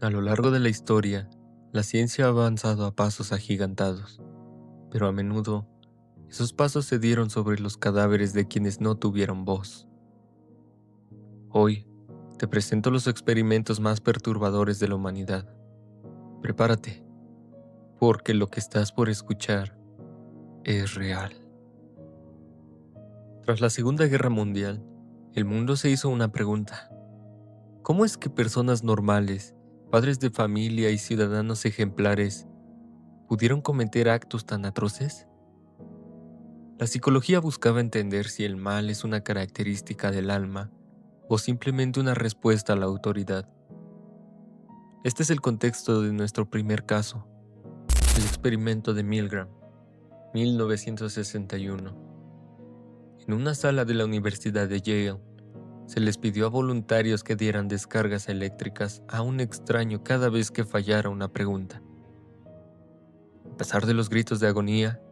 A lo largo de la historia, la ciencia ha avanzado a pasos agigantados, pero a menudo esos pasos se dieron sobre los cadáveres de quienes no tuvieron voz. Hoy, te presento los experimentos más perturbadores de la humanidad. Prepárate, porque lo que estás por escuchar es real. Tras la Segunda Guerra Mundial, el mundo se hizo una pregunta. ¿Cómo es que personas normales, padres de familia y ciudadanos ejemplares pudieron cometer actos tan atroces? La psicología buscaba entender si el mal es una característica del alma o simplemente una respuesta a la autoridad. Este es el contexto de nuestro primer caso, el experimento de Milgram, 1961. En una sala de la Universidad de Yale, se les pidió a voluntarios que dieran descargas eléctricas a un extraño cada vez que fallara una pregunta. A pesar de los gritos de agonía,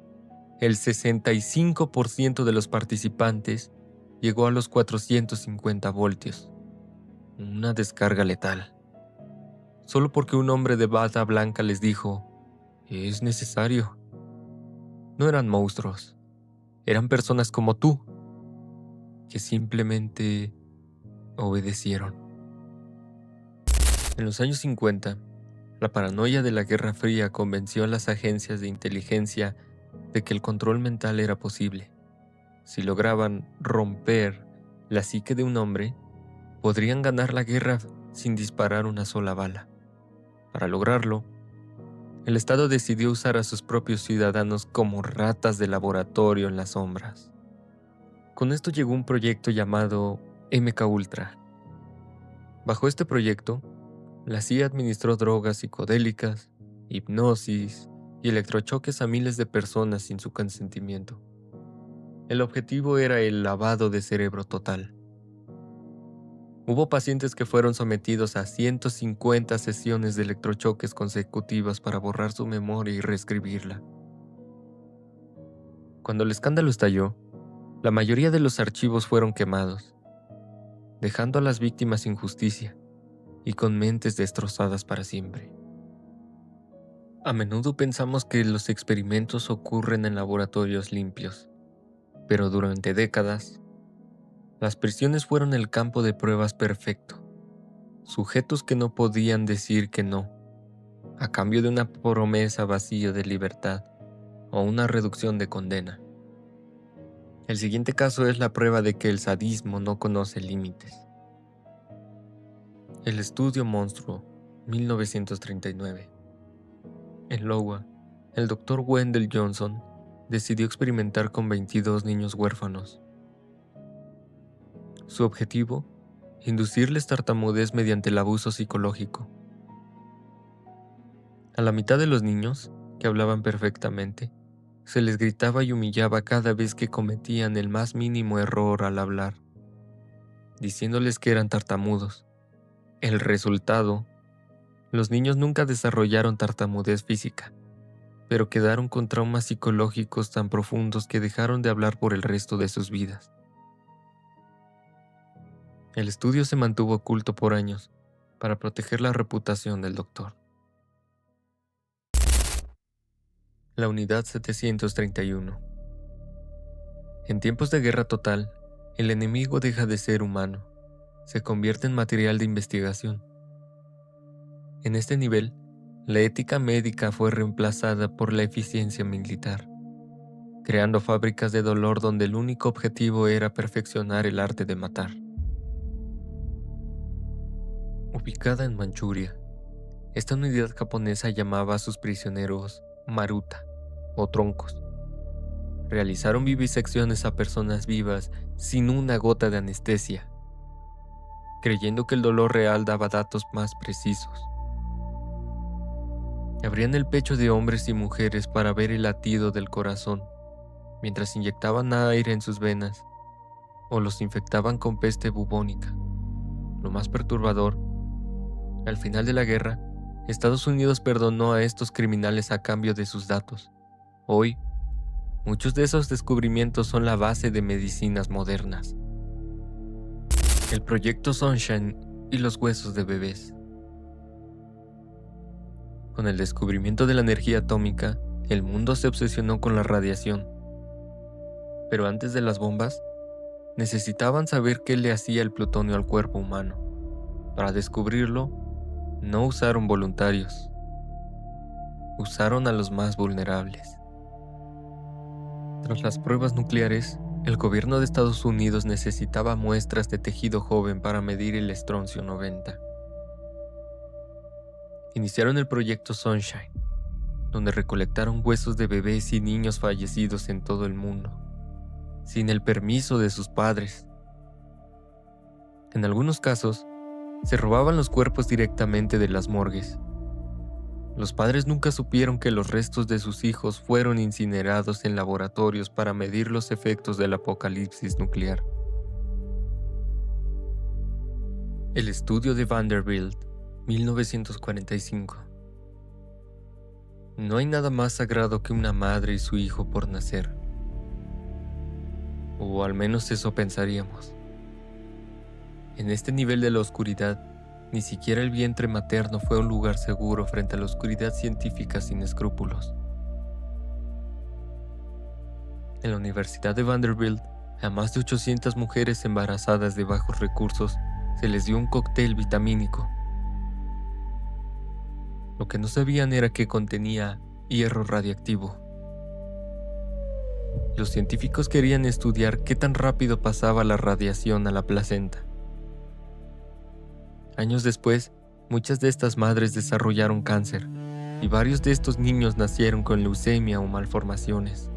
el 65% de los participantes llegó a los 450 voltios, una descarga letal. Solo porque un hombre de bata blanca les dijo, es necesario. No eran monstruos, eran personas como tú, que simplemente obedecieron. En los años 50, la paranoia de la Guerra Fría convenció a las agencias de inteligencia de que el control mental era posible. Si lograban romper la psique de un hombre, podrían ganar la guerra sin disparar una sola bala. Para lograrlo, el Estado decidió usar a sus propios ciudadanos como ratas de laboratorio en las sombras. Con esto llegó un proyecto llamado MK Ultra. Bajo este proyecto, la CIA administró drogas psicodélicas, hipnosis y electrochoques a miles de personas sin su consentimiento. El objetivo era el lavado de cerebro total. Hubo pacientes que fueron sometidos a 150 sesiones de electrochoques consecutivas para borrar su memoria y reescribirla. Cuando el escándalo estalló, la mayoría de los archivos fueron quemados, dejando a las víctimas sin justicia y con mentes destrozadas para siempre. A menudo pensamos que los experimentos ocurren en laboratorios limpios, pero durante décadas, las prisiones fueron el campo de pruebas perfecto. Sujetos que no podían decir que no, a cambio de una promesa vacía de libertad o una reducción de condena. El siguiente caso es la prueba de que el sadismo no conoce límites. El estudio Monstruo, 1939. En Iowa, el Dr. Wendell Johnson decidió experimentar con 22 niños huérfanos. Su objetivo: inducirles tartamudez mediante el abuso psicológico. A la mitad de los niños, que hablaban perfectamente, se les gritaba y humillaba cada vez que cometían el más mínimo error al hablar, diciéndoles que eran tartamudos. El resultado: los niños nunca desarrollaron tartamudez física, pero quedaron con traumas psicológicos tan profundos que dejaron de hablar por el resto de sus vidas. El estudio se mantuvo oculto por años para proteger la reputación del doctor. La Unidad 731. En tiempos de guerra total, el enemigo deja de ser humano, se convierte en material de investigación. En este nivel, la ética médica fue reemplazada por la eficiencia militar, creando fábricas de dolor donde el único objetivo era perfeccionar el arte de matar. Ubicada en Manchuria, esta unidad japonesa llamaba a sus prisioneros Maruta o troncos. Realizaron vivisecciones a personas vivas sin una gota de anestesia, creyendo que el dolor real daba datos más precisos. Abrían el pecho de hombres y mujeres para ver el latido del corazón, mientras inyectaban aire en sus venas o los infectaban con peste bubónica. Lo más perturbador: al final de la guerra, Estados Unidos perdonó a estos criminales a cambio de sus datos. Hoy, muchos de esos descubrimientos son la base de medicinas modernas. El proyecto Sunshine y los huesos de bebés. Con el descubrimiento de la energía atómica, el mundo se obsesionó con la radiación. Pero antes de las bombas, necesitaban saber qué le hacía el plutonio al cuerpo humano. Para descubrirlo, no usaron voluntarios, usaron a los más vulnerables. Tras las pruebas nucleares, el gobierno de Estados Unidos necesitaba muestras de tejido joven para medir el estroncio 90. Iniciaron el proyecto Sunshine, donde recolectaron huesos de bebés y niños fallecidos en todo el mundo, sin el permiso de sus padres. En algunos casos, se robaban los cuerpos directamente de las morgues. Los padres nunca supieron que los restos de sus hijos fueron incinerados en laboratorios para medir los efectos del apocalipsis nuclear. El estudio de Vanderbilt, 1945. No hay nada más sagrado que una madre y su hijo por nacer. O al menos eso pensaríamos. En este nivel de la oscuridad, ni siquiera el vientre materno fue un lugar seguro frente a la oscuridad científica sin escrúpulos. En la Universidad de Vanderbilt, a más de 800 mujeres embarazadas de bajos recursos se les dio un cóctel vitamínico. Lo que no sabían era que contenía hierro radiactivo. Los científicos querían estudiar qué tan rápido pasaba la radiación a la placenta. Años después, muchas de estas madres desarrollaron cáncer y varios de estos niños nacieron con leucemia o malformaciones.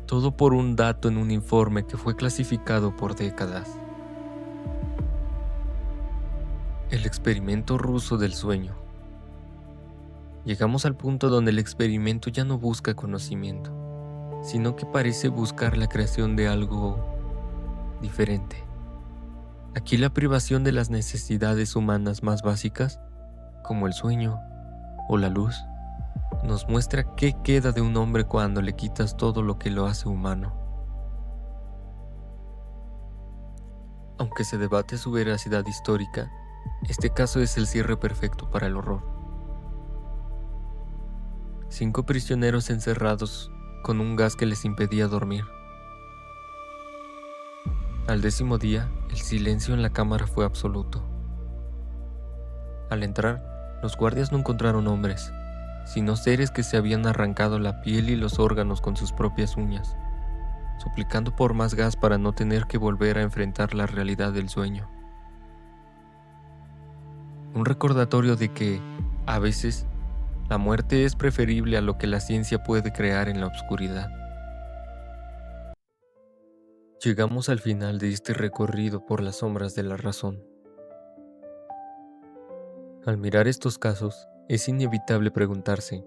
Todo por un dato en un informe que fue clasificado por décadas. El experimento ruso del sueño. Llegamos al punto donde el experimento ya no busca conocimiento, sino que parece buscar la creación de algo diferente. Aquí la privación de las necesidades humanas más básicas, como el sueño o la luz, nos muestra qué queda de un hombre cuando le quitas todo lo que lo hace humano. Aunque se debate su veracidad histórica, este caso es el cierre perfecto para el horror. 5 prisioneros encerrados con un gas que les impedía dormir. Al 10º día, el silencio en la cámara fue absoluto. Al entrar, los guardias no encontraron hombres, sino seres que se habían arrancado la piel y los órganos con sus propias uñas, suplicando por más gas para no tener que volver a enfrentar la realidad del sueño. Un recordatorio de que, a veces, la muerte es preferible a lo que la ciencia puede crear en la oscuridad. Llegamos al final de este recorrido por las sombras de la razón. Al mirar estos casos, es inevitable preguntarse,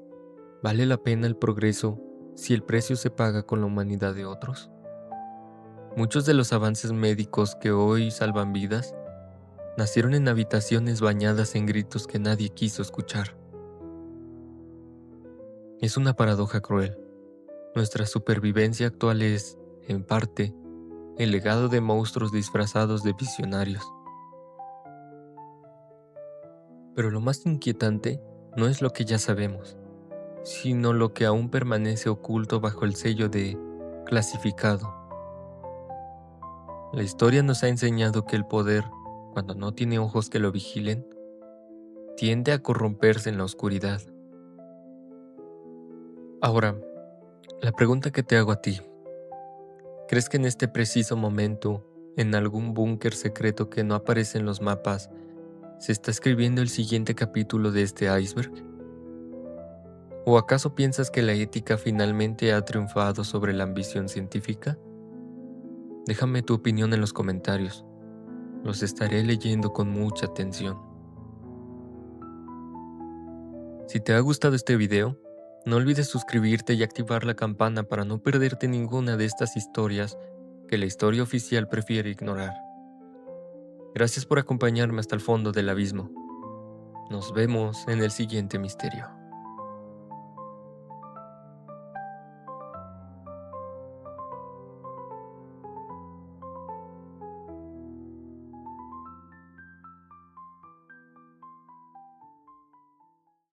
¿vale la pena el progreso si el precio se paga con la humanidad de otros? Muchos de los avances médicos que hoy salvan vidas nacieron en habitaciones bañadas en gritos que nadie quiso escuchar. Es una paradoja cruel. Nuestra supervivencia actual es, en parte, el legado de monstruos disfrazados de visionarios. Pero lo más inquietante no es lo que ya sabemos, sino lo que aún permanece oculto bajo el sello de clasificado. La historia nos ha enseñado que el poder, cuando no tiene ojos que lo vigilen, tiende a corromperse en la oscuridad. Ahora, la pregunta que te hago a ti, ¿crees que en este preciso momento, en algún búnker secreto que no aparece en los mapas, se está escribiendo el siguiente capítulo de este iceberg? ¿O acaso piensas que la ética finalmente ha triunfado sobre la ambición científica? Déjame tu opinión en los comentarios. Los estaré leyendo con mucha atención. Si te ha gustado este video, no olvides suscribirte y activar la campana para no perderte ninguna de estas historias que la historia oficial prefiere ignorar. Gracias por acompañarme hasta el fondo del abismo. Nos vemos en el siguiente misterio.